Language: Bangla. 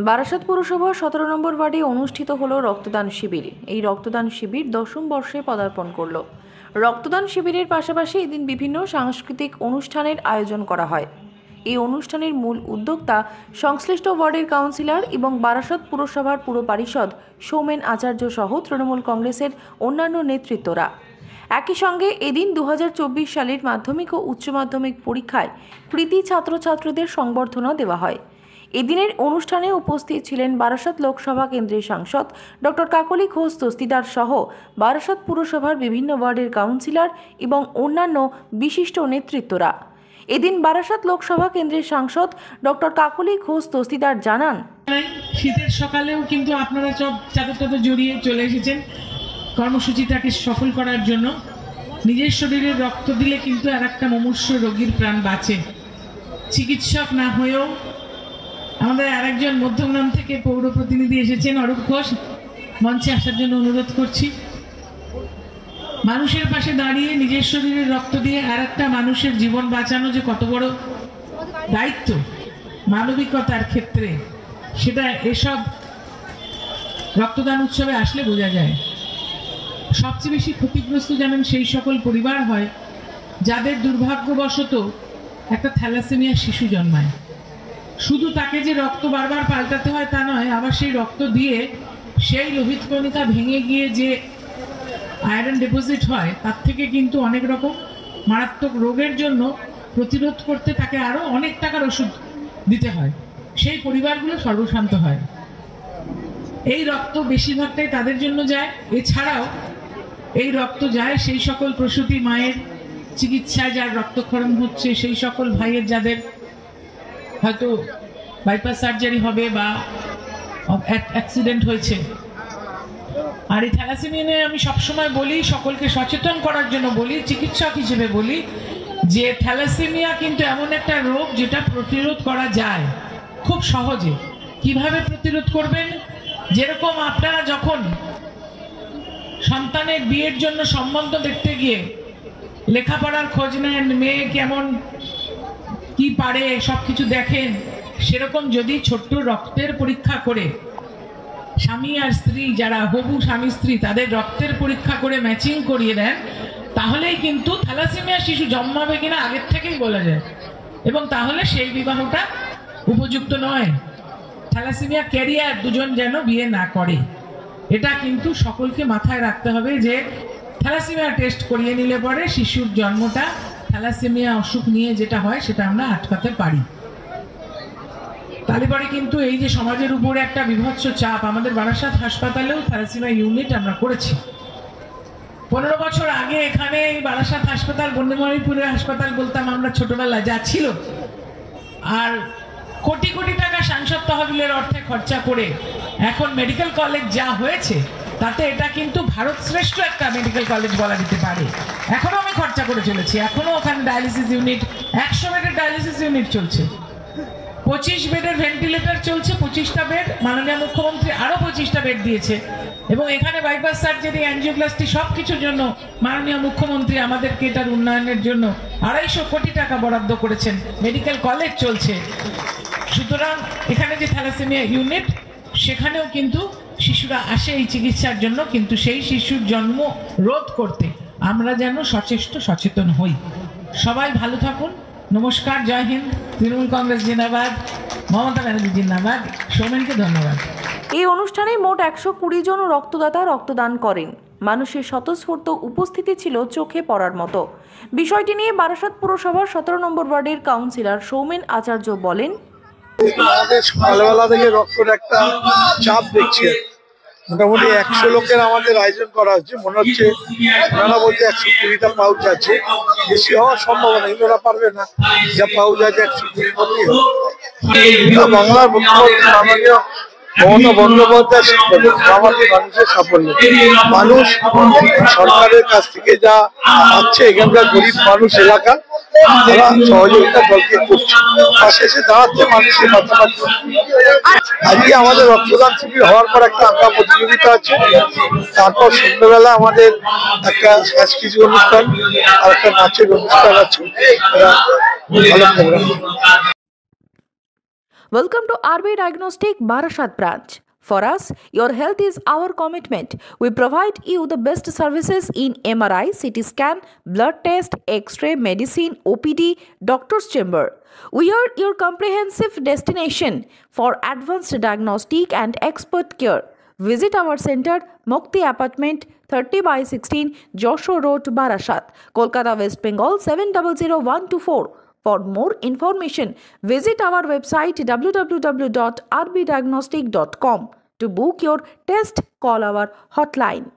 বারাসাত পুরসভার 17 নম্বর ওয়ার্ডে অনুষ্ঠিত হলো রক্তদান শিবির। এই রক্তদান শিবির 10ম বর্ষে পদার্পণ করলো। রক্তদান শিবিরের পাশাপাশি এদিন বিভিন্ন সাংস্কৃতিক অনুষ্ঠানের আয়োজন করা হয়। এই অনুষ্ঠানের মূল উদ্যোক্তা সংশ্লিষ্ট ওয়ার্ডের কাউন্সিলর এবং বারাসাত পুরসভার পুর পরিষদ সৌমেন আচার্য সহ তৃণমূল কংগ্রেসের অন্যান্য নেতৃত্বরা। একই সঙ্গে এদিন 2024 সালের মাধ্যমিক ও উচ্চ মাধ্যমিক পরীক্ষায় কৃতী ছাত্রছাত্রীদের সংবর্ধনা দেওয়া হয়। এদিনের অনুষ্ঠানে উপস্থিত ছিলেন বারাসাত লোকসভা কেন্দ্রের সাংসদ ডক্টর কাকলি ঘোষ দস্তিদার সহ বারাসাত পুরসভার বিভিন্ন ওয়ার্ডের কাউন্সিলর এবং অন্যান্য বিশিষ্ট নেতৃত্বরা। এদিন বারাসাত লোকসভা কেন্দ্রের সাংসদ ডক্টর কাকলি ঘোষ দস্তিদার জানান, শীতের সকালেও কিন্তু আপনারা সব চাদর জড়িয়ে চলে এসেছেন কর্মসূচিটাকে সফল করার জন্য। নিজের শরীরে রক্ত দিলে কিন্তু আর একটা মুমূর্ষ রোগীর প্রাণ বাঁচে। চিকিৎসক না হয়েও আমাদের আরেকজন মধ্যমগ্রাম থেকে পৌর প্রতিনিধি এসেছেন, অরূপ ঘোষ, মঞ্চে আসার জন্য অনুরোধ করছি। মানুষের পাশে দাঁড়িয়ে নিজের শরীরে রক্ত দিয়ে আর একটা মানুষের জীবন বাঁচানো যে কত বড় দায়িত্ব মানবিকতার ক্ষেত্রে, সেটা এসব রক্তদান উৎসবে আসলে বোঝা যায়। সবচেয়ে বেশি ক্ষতিগ্রস্ত জানেন সেই সকল পরিবার হয় যাদের দুর্ভাগ্যবশত একটা থ্যালাসেমিয়া শিশু জন্মায়। শুধু তাকে যে রক্ত বারবার পাল্টাতে হয় তা নয়, আবার সেই রক্ত দিয়ে সেই লোহিত কণিকা ভেঙে গিয়ে যে আয়রন ডিপোজিট হয় তার থেকে কিন্তু অনেক রকম মারাত্মক রোগের জন্য প্রতিরোধ করতে তাকে আরো অনেক টাকার ওষুধ দিতে হয়। সেই পরিবারগুলো সর্বশান্ত হয়। এই রক্ত বেশিরভাগটাই তাদের জন্য যায়। এছাড়াও এই রক্ত যায় সেই সকল প্রসূতি মায়ের চিকিৎসায় যার রক্তক্ষরণ হচ্ছে, সেই সকল ভাইয়ের যাদের হয়তো বাইপাস সার্জারি হবে বা অ্যাক্সিডেন্ট হয়েছে। আর এই থ্যালাসেমিয়া নিয়ে আমি সবসময় বলি, সকলকে সচেতন করার জন্য বলি, চিকিৎসক হিসেবে বলি যে থ্যালাসেমিয়া কিন্তু এমন একটা রোগ যেটা প্রতিরোধ করা যায় খুব সহজে। কিভাবে প্রতিরোধ করবেন? যেরকম আপনারা যখন সন্তানের বিয়ের জন্য সম্বন্ধ দেখতে গিয়ে লেখাপড়ার খোঁজ নেন, মেয়ে কেমন কি পারে সবকিছু দেখেন, সেরকম যদি ছোট্ট রক্তের পরীক্ষা করে স্বামী আর স্ত্রী যারা হবু স্বামী স্ত্রী তাদের রক্তের পরীক্ষা করে ম্যাচিং করিয়ে দেন, তাহলেই কিন্তু থ্যালাসেমিয়া শিশু জন্মাবে কিনা আগের থেকেই বলা যায়। এবং তাহলে সেই বিবাহটা উপযুক্ত নয়। থ্যালাসেমিয়া ক্যারিয়ার দুজন যেন বিয়ে না করে, এটা কিন্তু সকলকে মাথায় রাখতে হবে যে থ্যালাসেমিয়া টেস্ট করিয়ে নিলে পরে শিশুর জন্মটা থ্যালাসেমিয়া অসুখ নিয়ে যেটা হয় সেটা আমরা আটকাতে পারি। তাহলে পরে কিন্তু এই যে সমাজের উপরে একটা বিভৎস চাপ, আমাদের বারাসাত হাসপাতালেও থ্যালাসেমিয়া ইউনিট আমরা করেছি। 15 বছর আগে এখানে এই বারাসাত হাসপাতাল বন্দেমারিপুরের হাসপাতাল বলতাম আমরা ছোটবেলায়, যা ছিল। আর কোটি কোটি টাকা সাংসদ তহবিলের অর্থে খরচা করে এখন মেডিকেল কলেজ যা হয়েছে, তাতে এটা কিন্তু ভারত শ্রেষ্ঠ একটা মেডিকেল কলেজ বলা যেতে পারে। এখনো আমি খরচা করে চলেছি, এখনো ওখানে ডায়ালিসিস ইউনিট, 100 বেডের ডায়ালিসিস ইউনিট চলছে, 25 বেডের ভেন্টিলেটর চলছে, 25টা বেড। মাননীয় মুখ্যমন্ত্রী আরো 25টা বেড দিয়েছে। এবং এখানে বাইপাস সার্জারি, অ্যাঞ্জিওপ্লাস্টি সবকিছুর জন্য মাননীয় মুখ্যমন্ত্রী আমাদেরকে এটার উন্নয়নের জন্য 250 কোটি টাকা বরাদ্দ করেছেন। মেডিকেল কলেজ চলছে। সুতরাং এখানে যে থ্যালাসেমিয়া ইউনিট, সেখানেও কিন্তু শিশুরা আসে এই চিকিৎসার জন্য, কিন্তু সেই শিশুর জন্ম রোধ করতে আমরা যেন সচেতন হই। সবাই ভালো থাকুন। নমস্কার, জয় হিন্দ। তৃণমূল কংগ্রেস জিন্দাবাদ, মমতা ব্যানার্জি জিন্দাবাদ। সৌমেনকে ধন্যবাদ। এই অনুষ্ঠানে মোট 120 জন রক্তদাতা রক্তদান করেন। মানুষের স্বতঃস্ফূর্ত উপস্থিতি ছিল চোখে পড়ার মতো। বিষয়টি নিয়ে বারাসাত পুরসভার 17 নম্বর ওয়ার্ডের কাউন্সিলর সৌমেন আচার্য বলেন, আমাদের সকালবেলা থেকে রক্তের একটা চাপ দেখছি। মোটামুটি 100 লোকের আমাদের আয়োজন করা হচ্ছে। মনে হচ্ছে ওনারা বলছে 120টা পাউচ আছে, বেশি হওয়ার সম্ভাবনা, ওনারা পারবে না, যা পাউচ আছে 120 মধ্যেই হবে। বাংলার মুখ্যমন্ত্রী মাননীয় মমতা বন্দ্যোপাধ্যায় সাফল্য, আমাদের মানুষের সাফল্য। মানুষ সরকারের কাছ থেকে যা পাচ্ছে, এখানকার গরিব মানুষ এলাকা তারা সহযোগিতা দলকে করছে, পাশে এসে দাঁড়াচ্ছে, মানুষের মাথামাতি। আজকে আমাদের রক্তদান শিবির হওয়ার পর একটা আঁকা প্রতিযোগিতা আছে, তারপর সন্ধ্যাবেলা আমাদের একটা সাংস্কৃতিক অনুষ্ঠান আর একটা নাচের অনুষ্ঠান আছে। ভালো programme. Welcome to RB Diagnostic Barashat branch. For us, your health is our commitment. We provide you the best services in MRI, CT scan, blood test, X-ray, medicine, OPD, doctor's chamber. We are your comprehensive destination for advanced diagnostic and expert care. Visit our center, Mukti Apartment, 30/16, Joshua Road, Barashat, Kolkata, West Bengal 700124. For more information, visit our website www.rbdiagnostic.com. To book your test, call our hotline.